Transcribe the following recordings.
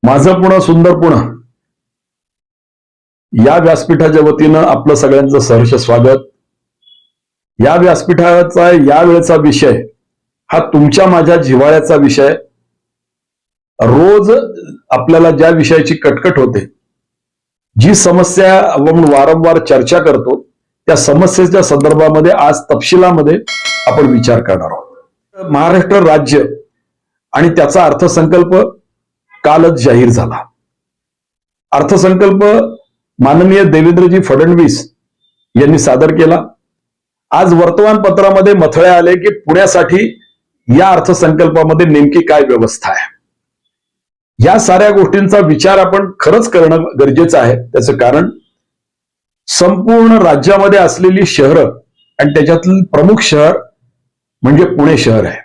माझं पुणे सुंदर पुणे या व्यासपीठाच्या वतीनं आपलं सगळ्यांचं सहर्ष स्वागत। या व्यासपीठाचा या वेळचा विषय हा तुमच्या माझ्या जिव्हाळ्याचा विषय। रोज आपल्याला ज्या विषयाची कटकट होते, जी समस्या आपण वारंवार चर्चा करतो, त्या समस्येच्या संदर्भामध्ये आज तपशिलामध्ये आपण विचार करणार आहोत। महाराष्ट्र राज्य आणि त्याचा अर्थसंकल्प कालच जाहीर झाला। अर्थसंकल्प माननीय देवेंद्रजी फडणवीस यांनी सादर केला। आज वर्तमानपत्रामध्ये मथळे आले की पुण्यासाठी या अर्थसंकल्पामध्ये नेमकी काय व्यवस्था आहे। या साऱ्या गोष्टींचा विचार आपण खरंच करणं गरजेचं आहे। त्याचं कारण संपूर्ण राज्यामध्ये असलेली शहरं आणि त्याच्यातील प्रमुख शहर म्हणजे पुणे शहर आहे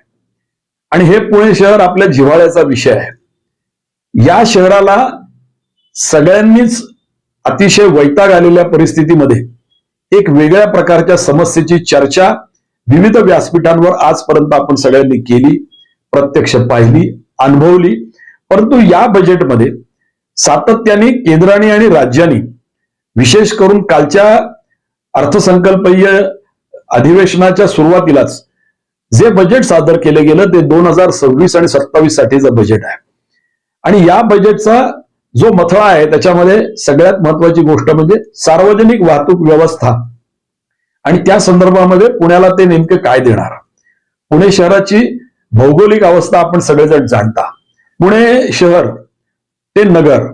आणि हे पुणे शहर आपल्या जिव्हाळ्याचा विषय आहे। या शहराला सगळ्यांनीच अतिशय वैताग आलेल्या परिस्थितीमध्ये एक वेगळ्या प्रकारच्या समस्येची चर्चा विविध व्यासपीठांवर आजपर्यंत आपण सगळ्यांनी केली, प्रत्यक्ष पाहिली, अनुभवली। परंतु या बजेटमध्ये सातत्याने केंद्राने आणि राज्यांनी विशेष करून कालच्या अर्थसंकल्पीय अधिवेशनाच्या सुरुवातीलाच जे बजेट सादर केले गेलं ते 2026 आणि 27 साठीचं बजेट आहे। आणि या बजेटचा जो मथळा आहे त्याच्यामध्ये सगळ्यात महत्वाची गोष्ट म्हणजे सार्वजनिक वाहतूक व्यवस्था आणि त्या संदर्भामध्ये पुण्याला ते नेमके काय देणार। पुणे शहराची भौगोलिक अवस्था आपण सगळेजण जाणता। पुणे शहर ते नगर,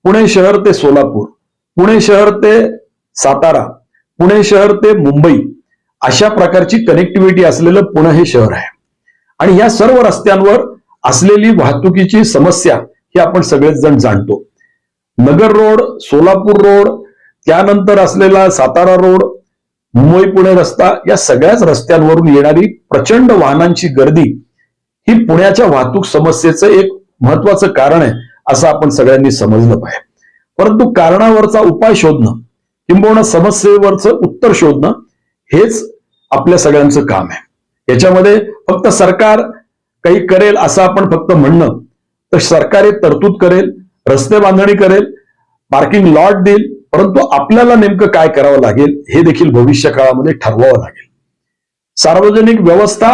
पुणे शहर ते सोलापूर, पुणे शहर ते सातारा, पुणे शहर ते मुंबई, अशा प्रकारची कनेक्टिव्हिटी असलेलं पुणे हे शहर आहे। आणि या सर्व रस्त्यांवर असलेली वाहतुकीची समस्या ही आपण सगळेच जण जाणतो। नगर रोड, सोलापूर रोड, त्यानंतर असलेला सातारा रोड, मुंबई पुणे रस्ता, या सगळ्याच रस्त्यांवरून येणारी प्रचंड वाहनांची गर्दी ही पुण्याच्या वाहतूक समस्येचं एक महत्वाचं कारण आहे असं आपण सगळ्यांनी समजलं पाहिजे। परंतु कारणावरचा उपाय शोधणं किंबहुना समस्येवरचं उत्तर शोधणं हेच आपल्या सगळ्यांचं काम आहे। याच्यामध्ये फक्त सरकार काही करेल असं आपण फक्त म्हणणं, तर सरकार एक तरतूद करेल, रस्ते बांधणी करेल, पार्किंग लॉट देईल, परंतु आपल्याला नेमकं काय करावं लागेल हे देखील भविष्य काळामध्ये ठरवावं लागेल। सार्वजनिक व्यवस्था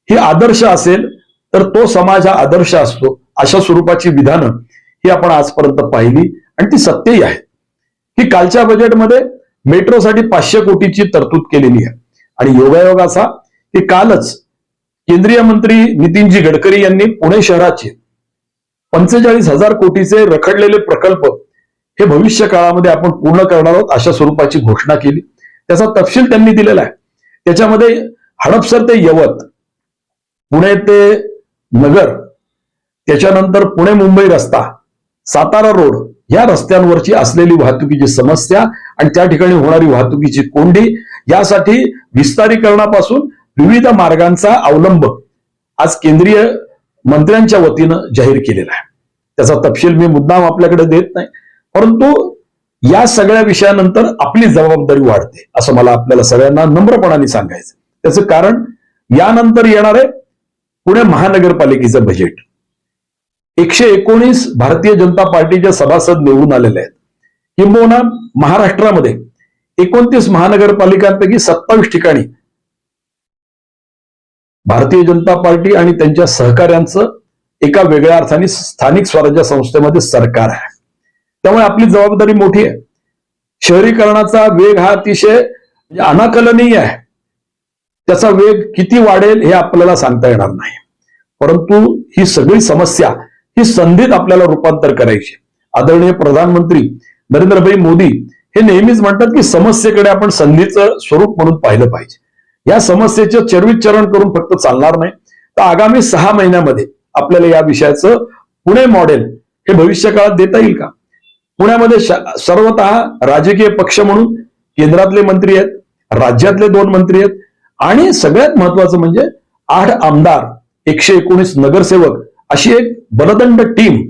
ही आदर्श असेल तर तो समाज हा आदर्श असतो, अशा स्वरूपाची विधानं ही आपण आजपर्यंत पाहिली आणि ती सत्यही आहे। की कालच्या बजेटमध्ये मेट्रोसाठी 500 कोटीची तरतूद केलेली आहे आणि योगायोग असा की कालच केंद्रीय मंत्री नितीनजी गडकरी यांनी पुणे शहराचे 45,000 कोटीचे रखडलेले प्रकल्प हे भविष्य काळामध्ये आपण पूर्ण करणार आहोत अशा स्वरूपाची घोषणा केली। त्याचा तपशील त्यांनी दिलेला आहे। त्याच्यामध्ये हडपसर ते यवत, पुणे ते नगर, त्याच्यानंतर पुणे मुंबई रस्ता, सातारा रोड, या रस्त्यांवरची असलेली वाहतुकीची समस्या आणि त्या ठिकाणी होणारी वाहतुकीची कोंडी यासाठी विस्तारीकरणापासून विविध मार्गांचा अवलंब आज केंद्रीय मंत्र्यांच्या वतीनं जाहीर केलेला आहे। त्याचा तपशील मी मुद्दाम आपल्याकडे देत नाही, परंतु या सगळ्या विषयानंतर आपली जबाबदारी वाढते असं मला आपल्याला सगळ्यांना नम्रपणाने सांगायचं। त्याचं कारण यानंतर येणारे पुणे महानगरपालिकेचं बजेट। 119 भारतीय जनता पार्टीचे सभासद निवडून आलेले आहेत, किंबहुना महाराष्ट्रामध्ये 29 महानगरपालिकांपैकी 27 ठिकाणी भारतीय जनता पार्टी आणि त्यांच्या सहकार्यांचं एका वेगळ्या अर्थाने स्थानिक स्वराज्य संस्थेमध्ये सरकार आहे। त्यामुळे आपली जबाबदारी मोठी आहे। शहरीकरणाचा वेग हा अतिशय अनाकलनीय आहे। त्याचा वेग किती वाढेल हे आपल्याला सांगता येणार नाही, परंतु ही सगळी समस्या ही संधीत आपल्याला रूपांतर करायची। आदरणीय प्रधानमंत्री नरेंद्रभाई मोदी हे नेहमीच म्हणतात की समस्येकडे आपण संधीचं स्वरूप म्हणून पाहिलं पाहिजे। या समस्येचं चरविचरण करून फक्त चालणार नाही, तर आगामी 6 महिन्यामध्ये आपल्याला या विषयाचं पुणे मॉडेल हे भविष्य काळात देता येईल का। पुण्यामध्ये सर्वतः राजकीय पक्ष म्हणून केंद्रातले मंत्री आहेत, राज्यातले 2 मंत्री आहेत आणि सगळ्यात महत्वाचं म्हणजे 8 आमदार, 119 नगरसेवक, अशी एक बलदंड टीम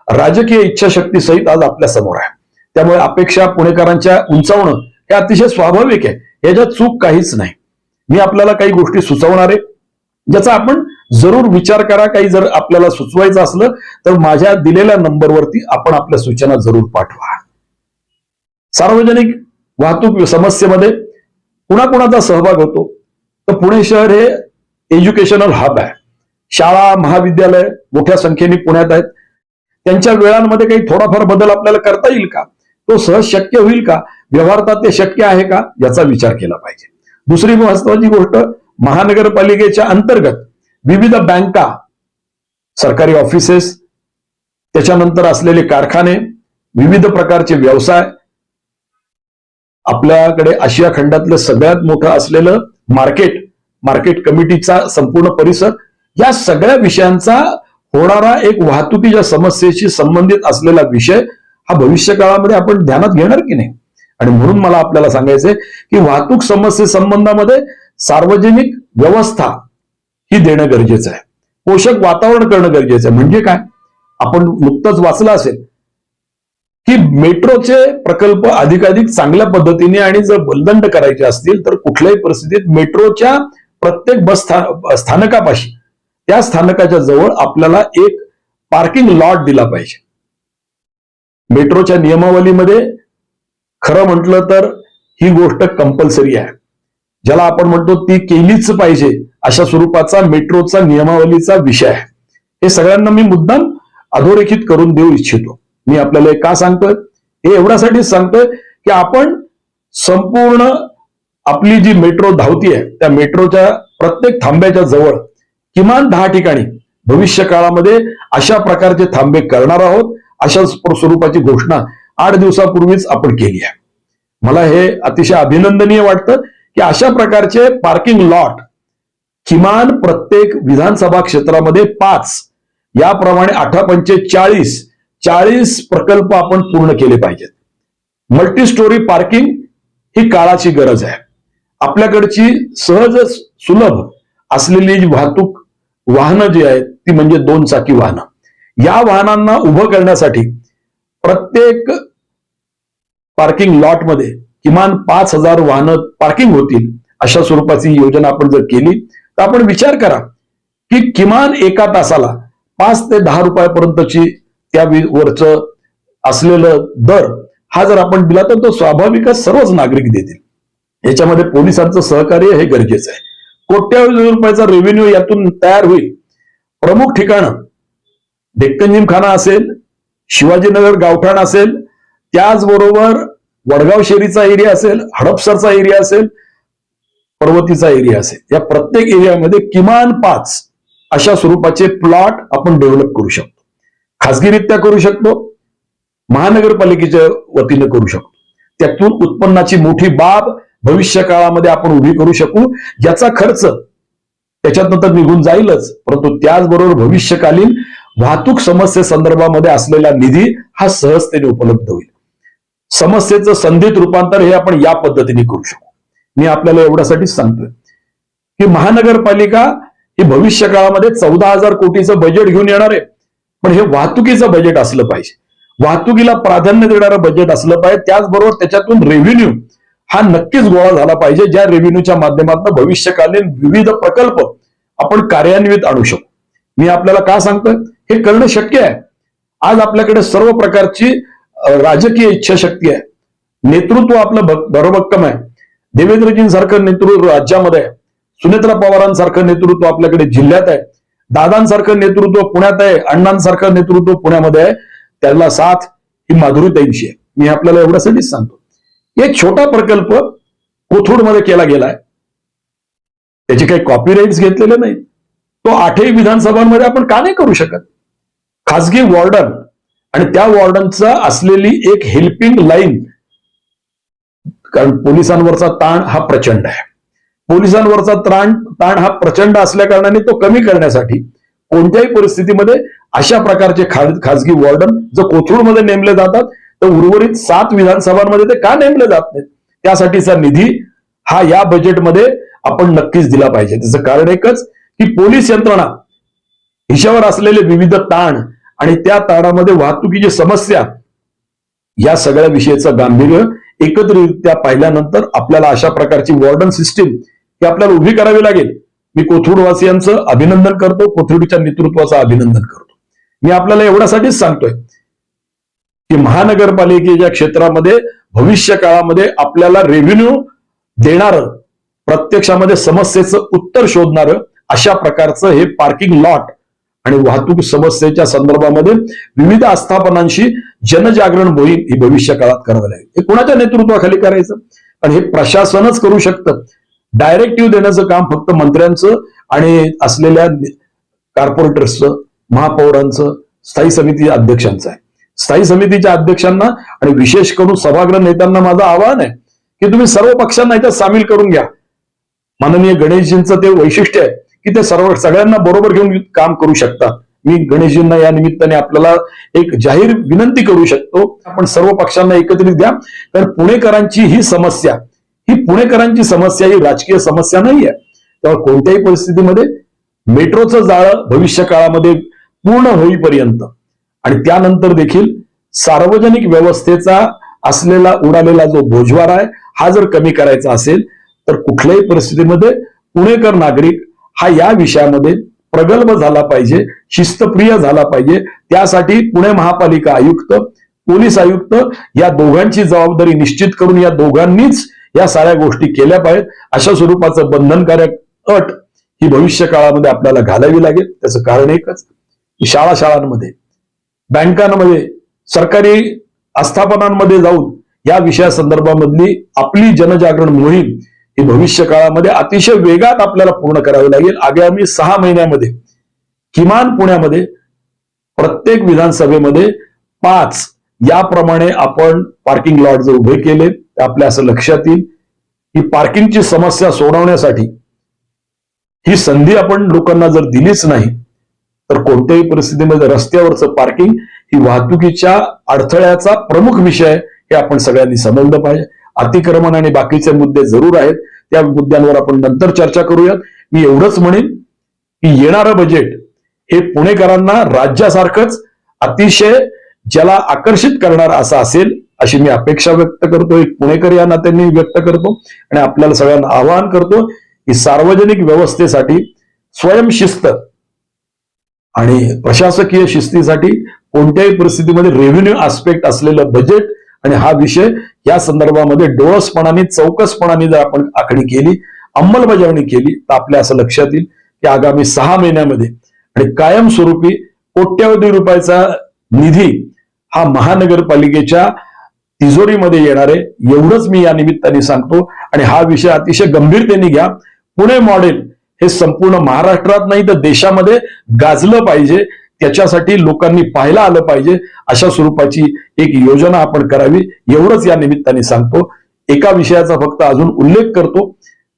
राजकीय इच्छाशक्ती सहित आज आपल्या समोर आहे। त्यामुळे अपेक्षा पुणेकरांच्या उंचावणं हे अतिशय स्वाभाविक आहे, याच्यात चूक काहीच नाही। मी आपल्याला काही गोष्टी सुचवणार आहे ज्याचा आपण जरूर विचार करा. काही जर आपल्याला सुचवायचं असलं तर माझ्या दिलेल्या नंबरवरती आपण आपल्या सूचना जरूर पाठवा. सार्वजनिक वाहतूक समस्येमध्ये कुणाकुणाचा सहभाग होतो? तर पुणे शहर हे एज्युकेशनल हब आहे. शाळा महाविद्यालय मोठ्या संख्येने पुण्यात आहेत. त्यांच्या वेळांमध्ये काही थोडाफार बदल आपल्याला करता येईल का? तो सहज शक्य होईल का? व्यवहारात ते शक्य आहे का? याचा विचार केला पाहिजे. दुसरी महत्वाची गोष्ट, महानगरपालिकेच्या अंतर्गत विविध बँका, सरकारी ऑफिसेस, त्याच्यानंतर असलेले कारखाने, विविध प्रकारचे व्यवसाय, आपल्याकडे आशिया खंडातलं सगळ्यात मोठं असलेलं मार्केट कमिटीचा संपूर्ण परिसर, या सगळ्या विषयांचा होणारा एक वाहतुकीच्या समस्येशी संबंधित असलेला विषय हा भविष्य काळामध्ये आपण ध्यानात घेणार की नाही? आणि म्हणून मला आपल्याला सांगायचंय की वाहतूक समस्ये संबंधामध्ये सार्वजनिक व्यवस्था ही देणं गरजेचं आहे. पोषक वातावरण करणं गरजेचं आहे. म्हणजे काय? आपण नुकतंच वाचलं असेल की मेट्रोचे प्रकल्प अधिकाधिक चांगल्या पद्धतीने आणि जर बलदंड करायचे असतील तर कुठल्याही परिस्थितीत मेट्रोच्या प्रत्येक बस स्थानकापाशी, त्या स्थानकाच्या जवळ आपल्याला एक पार्किंग लॉट दिला पाहिजे. मेट्रोच्या नियमावलीमध्ये खरं म्हटलं तर ही गोष्ट कंपल्सरी आहे. ज्याला आपण म्हणतो ती केलीच पाहिजे अशा स्वरूपाचा मेट्रोचा नियमावलीचा विषय आहे. हे सगळ्यांना मी मुद्दाम अधोरेखित करून देऊ इच्छितो. मी आपल्याला का सांगतोय? हे एवढ्यासाठीच सांगतोय की आपण संपूर्ण आपली जी मेट्रो धावती आहे त्या मेट्रोच्या प्रत्येक थांब्याच्या जवळ किमान 10 ठिकाणी भविष्य काळामध्ये अशा प्रकारचे थांबे करणार आहोत. अशा स्वरूपाची घोषणा 8 दिवसापूर्वीच आपण केली आहे. मला हे अतिशय अभिनंदनीय वाटतं की अशा प्रकारचे पार्किंग लॉट किमान प्रत्येक विधानसभा क्षेत्रामध्ये 5, याप्रमाणे 8×45 40 प्रकल्प आपण पूर्ण केले पाहिजेत. मल्टी स्टोरी पार्किंग ही काळाची गरज आहे. आपल्याकडची सहज सुलभ असलेली जी वाहतूक वाहनं जी आहेत ती म्हणजे 2 चाकी वाहनं. या वाहनांना उभं करण्यासाठी प्रत्येक पार्किंग लॉटमध्ये किमान 5000 वाहनं पार्किंग होतील अशा स्वरूपाची योजना आपण जर केली तर आपण विचार करा की किमान एका तासाला 5 ते 10 रुपयापर्यंतची त्यावरचं असलेलं दर हा जर आपण दिला तर तो स्वाभाविकच सर्वच नागरिक देतील. याच्यामध्ये पोलिसांचं सहकार्य हे गरजेचं आहे. कोट्यावधी रुपयाचा रेव्हेन्यू यातून तयार होईल. प्रमुख ठिकाणं डेक्कन जिमखाना असेल, शिवाजीनगर गावठाण असेल, त्याचबरोबर वडगाव शेरीचा एरिया असेल, हडपसरचा एरिया असेल, पर्वतीचा एरिया असेल, या प्रत्येक एरियामध्ये किमान 5 अशा स्वरूपाचे प्लॉट आपण डेव्हलप करू शकतो. खासगीरित्या करू शकतो, महानगरपालिकेच्या वतीने करू शकतो. त्यातून उत्पन्नाची मोठी बाब भविष्य काळामध्ये आपण उभी करू शकू. याचा खर्च त्याच्यातनं तर निघून जाईलच, परंतु त्याचबरोबर भविष्यकालीन वाहतूक समस्ये संदर्भामध्ये असलेला निधी हा सहजतेने उपलब्ध होईल. समस्येचं संधीत रूपांतर हे आपण या पद्धतीने करू शकू. मी आपल्याला एवढ्यासाठीच सांगतोय की महानगरपालिका ही भविष्य काळामध्ये 14,000 कोटीचं बजेट घेऊन येणार आहे. पण हे वाहतुकीचं बजेट असलं पाहिजे, वाहतुकीला प्राधान्य देणारं बजेट असलं पाहिजे. त्याचबरोबर त्याच्यातून रेव्हेन्यू हा नक्कीच गोळा झाला पाहिजे, ज्या रेव्हेन्यूच्या माध्यमातून भविष्यकालीन विविध प्रकल्प आपण कार्यान्वित आणू शकू. मी आपल्याला का सांगतोय? हे करणं शक्य आहे. आज आपल्याकडे सर्व प्रकारची राजकीय इच्छाशक्ती आहे, नेतृत्व आपलं भरभक्कम आहे. देवेंद्रजींसारखं नेतृत्व राज्यामध्ये आहे, सुनेत्रा पवारांसारखं नेतृत्व आपल्याकडे जिल्ह्यात आहे, दादांसारखं नेतृत्व पुण्यात आहे, अण्णांसारखं नेतृत्व पुण्यामध्ये आहे. त्याला साथ ही माधुरीताईंची आहे. मी आपल्याला एवढ्यासाठीच सांगतो. एक छोटा प्रकल्प कोथरूडमध्ये केला गेलाय, त्याचे काही कॉपीराईट्स घेतलेले नाही. तो 8ही विधानसभांमध्ये आपण का नाही करू शकत? खासगी वॉर्डन आणि त्या वॉर्डनचा असलेली एक हेल्पिंग लाईन, कारण पोलिसांवरचा ताण हा प्रचंड आहे. पोलिसांवरचा ताण हा प्रचंड असल्या कारणाने तो कमी करण्यासाठी कोणत्याही परिस्थितीमध्ये अशा प्रकारचे खासगी वॉर्डन जर कोथरूडमध्ये नेमले जातात तर उर्वरित 7 विधानसभांमध्ये ते का नेमले जात नाहीत? त्यासाठीचा निधी हा या बजेटमध्ये आपण नक्कीच दिला पाहिजे. त्याचं कारण एकच की पोलीस यंत्रणा हिच्यावर असलेले विविध ताण आणि त्या ताणामध्ये वाहतुकीची समस्या, या सगळ्या विषयाचं गांभीर्य एकत्रितरित्या पाहिल्यानंतर आपल्याला अशा प्रकारची वॉर्डन सिस्टीम ही आपल्याला उभी करावी लागेल. मी कोथरूडवासियांचं अभिनंदन करतो, कोथरूडच्या नेतृत्वाचं अभिनंदन करतो. मी आपल्याला एवढ्यासाठीच सांगतोय की महानगरपालिकेच्या क्षेत्रामध्ये भविष्य काळामध्ये आपल्याला रेव्हेन्यू देणारं, प्रत्यक्षामध्ये समस्येचं उत्तर शोधणारं अशा प्रकारचं हे पार्किंग लॉट आणि वाहतूक समस्येच्या संदर्भामध्ये विविध आस्थापनांशी जनजागरण मोहीम ही भविष्य काळात करावी लागेल. हे कोणाच्या नेतृत्वाखाली करायचं? आणि हे प्रशासनच करू शकतं. डायरेक्टिव्ह देण्याचं काम फक्त मंत्र्यांचं आणि असलेल्या कॉर्पोरेटर्सचं, महापौरांचं, स्थायी समिती अध्यक्षांचं आहे. स्थायी समितीच्या अध्यक्षांना आणि विशेष करून सभागृह नेत्यांना माझं आवाहन आहे की तुम्ही सर्व पक्षांना याच्यात सामील करून घ्या. माननीय गणेशजींचं ते वैशिष्ट्य आहे की ते सगळ्यांना बरोबर घेऊन काम करू शकतात. मी गणेशजींना या निमित्ताने आपल्याला एक जाहीर विनंती करू शकतो, आपण सर्व पक्षांना एकत्रित द्या. कारण पुणेकरांची ही समस्या ही राजकीय समस्या नाहीये. तेव्हा कोणत्याही परिस्थितीमध्ये मेट्रोचं जाळं भविष्य काळामध्ये पूर्ण होईपर्यंत आणि त्यानंतर देखील सार्वजनिक व्यवस्थेचा असलेला उडालेला जो बोजवारा आहे हा जर कमी करायचा असेल तर कुठल्याही परिस्थितीमध्ये पुणेकर नागरिक हा या विषयामध्ये प्रगल्भ झाला पाहिजे, शिस्तप्रिय झाला पाहिजे. त्यासाठी पुणे महापालिका आयुक्त, पोलीस आयुक्त या दोघांची जबाबदारी निश्चित करून या दोघांनीच या साऱ्या गोष्टी केल्या पाहिजेत. अशा स्वरूपाचं बंधनकारक अट ही भविष्य काळामध्ये आपल्याला घालावी लागेल. त्याचं कारण एकच, शाळांमध्ये, बँकांमध्ये, सरकारी आस्थापनांमध्ये जाऊन या विषयासंदर्भामधली आपली जनजागरण मोहीम ही भविष्य काळामध्ये अतिशय वेगात आपल्याला पूर्ण करावी लागेल. आगामी 6 महिन्यामध्ये किमान पुण्यामध्ये प्रत्येक विधानसभेमध्ये 5 याप्रमाणे आपण पार्किंग लॉट जर उभे केले तर आपल्या असं लक्षात येईल की पार्किंगची समस्या सोडवण्यासाठी ही संधी आपण लोकांना जर दिलीच नाही तर कोणत्याही परिस्थितीमध्ये रस्त्यावरचं पार्किंग ही वाहतुकीच्या अडथळ्याचा प्रमुख विषय हे आपण सगळ्यांनी समजलं पाहिजे. अतिक्रमण आणि बाकीचे मुद्दे जरूर आहेत, त्या मुद्द्यांवर आपण नंतर चर्चा करूयात. मी एवढंच म्हणेन की येणारं बजेट हे पुणेकरांना राज्यासारखंच अतिशय ज्याला आकर्षित करणार असं असेल अशी मी अपेक्षा व्यक्त करतो, एक पुणेकर या नात्याने व्यक्त करतो आणि आपल्याला सगळ्यांना आवाहन करतो की सार्वजनिक व्यवस्थेसाठी स्वयंशिस्त आणि प्रशासकीय शिस्तीसाठी कोणत्याही परिस्थितीमध्ये रेव्हेन्यू आस्पेक्ट असलेलं बजेट आणि हा विषय या संदर्भामध्ये डोळसपणाने, चौकसपणाने जर आपण आखणी केली, अंमलबजावणी केली तर आपल्या असं लक्षात येईल की आगामी 6 महिन्यामध्ये आणि कायमस्वरूपी कोट्यवधी रुपयाचा निधी हा महानगरपालिकेच्या तिजोरीमध्ये येणार आहे. एवढंच मी या निमित्ताने सांगतो आणि हा विषय अतिशय गंभीरतेने घ्या. पुणे मॉडेल हे संपूर्ण महाराष्ट्रात नाही तर देशामध्ये गाजलं पाहिजे, त्याच्यासाठी लोकांनी पाहायला आलं पाहिजे. अशा स्वरूपाची एक योजना आपण करावी एवढंच या निमित्ताने सांगतो. एका विषयाचा फक्त अजून उल्लेख करतो,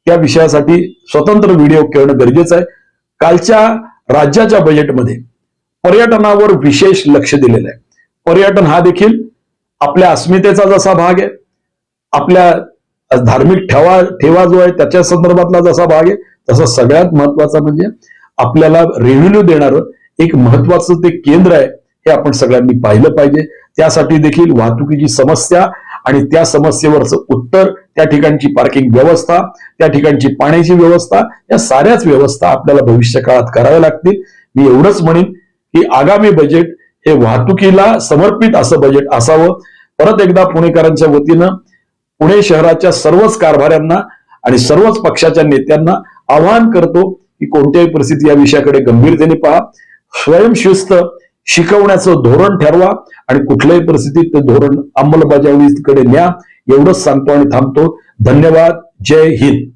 त्या विषयासाठी स्वतंत्र व्हिडिओ करणं गरजेचं आहे. कालच्या राज्याच्या बजेटमध्ये पर्यटनावर विशेष लक्ष दिलेलं आहे. पर्यटन हा देखील आपल्या अस्मितेचा जसा भाग आहे, आपल्या धार्मिक ठेवा जो आहे त्याच्या संदर्भातला जसा भाग आहे, तसा सगळ्यात महत्वाचा म्हणजे आपल्याला रेव्हेन्यू देणारं एक महत्वाचं ते केंद्र आहे हे आपण सगळ्यांनी पाहिलं पाहिजे. त्यासाठी देखील वाहतुकीची समस्या आणि त्या समस्येवरचं उत्तर, त्या ठिकाणची पार्किंग व्यवस्था, त्या ठिकाणची पाण्याची व्यवस्था, या साऱ्याच व्यवस्था आपल्याला भविष्य काळात कराव्या लागतील. मी एवढंच म्हणेन की आगामी बजेट हे वाहतुकीला समर्पित असं बजेट असावं. परत एकदा पुणेकरांच्या वतीनं पुणे शहराच्या सर्वच कारभाऱ्यांना आणि सर्वच पक्षाच्या नेत्यांना आवाहन करतो की कोणत्याही परिस्थिती या विषयाकडे गंभीरतेने पहा, स्वयंशिस्त शिकवण्याचं धोरण ठरवा आणि कुठल्याही परिस्थितीत ते धोरण अंमलबजावणीकडे न्या. एवढंच सांगतो आणि थांबतो. धन्यवाद. जय हिंद.